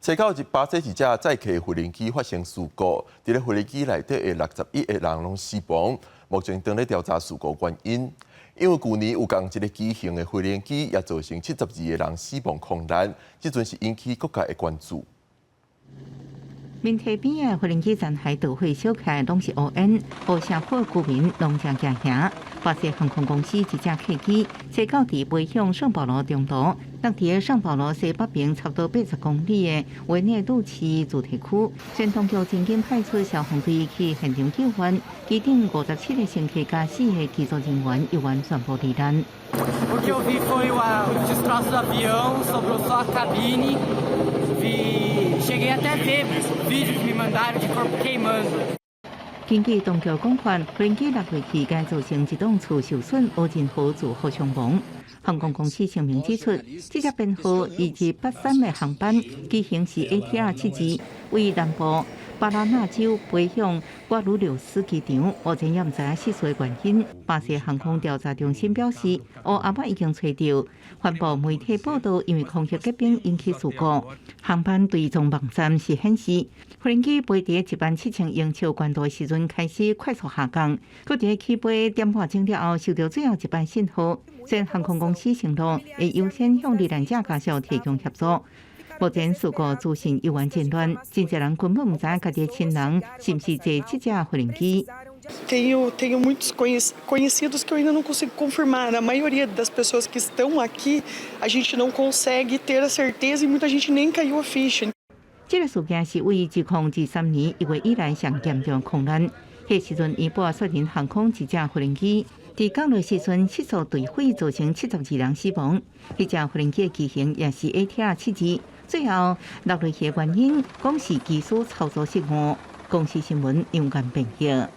西九巴西一架载客无人机发生事故，伫咧无人机内底的61个人拢死亡，目前正咧调查事故原因。因为去年有共一个机型的无人机也造成72个人死亡空难，即阵是引起国家的关注。 面体边的无人机残骸都会烧起来，拢是乌烟，乌城坡居民拢正惊吓。巴西航空公司一架客机西到伫飞向圣保罗中途，落伫圣保罗西北边差不多80公里的维涅杜市主题区，先当局曾经派出消防队去现场救援，机顶57个乘客加4个机组人员有缘全部罹难。 O que eu vi foi os destroços do avião, sobrou só a cabine. Cheguei até a ver vídeos que me mandaram de corpo queimando. 根据当局讲法，无人机落落期间造成一栋厝受损，无任何住户伤亡。航空公司声明指出，这架编号2783的航班机型是 ATR 72，为南部巴拉那州飞向瓜鲁纽斯机场，目前也唔知失事的原因。巴西航空调查中心表示，阿巴已经找到环保媒体报道，因为空气结冰引起事故。航班追踪网站是显示，无人机飞伫17000英尺高度时阵开始快速下降，佮伫起飞点半钟了后，收到最后一班信号。虽然航空公司承诺会优先向罹难者家属提供协助。 目前事故资讯有缘渐乱，真侪人根本唔知家己的亲人是唔是坐这架无人机。 Tenho muitos conhecidos que eu ainda não consigo confirmar. A maioria das pessoas que estão aqui, a gente não consegue ter a certeza e muita gente nem caiu a ficha. 这个事件是为2023年1月以来上严重的空难。迄时阵，伊报率领航空一架无人机，伫降落时阵失速坠毁，造成72人死亡。迄架无人机的机型也是 ATR 72。 最后落落去的原因，讲是技术操作失误。公司新闻勇敢评价。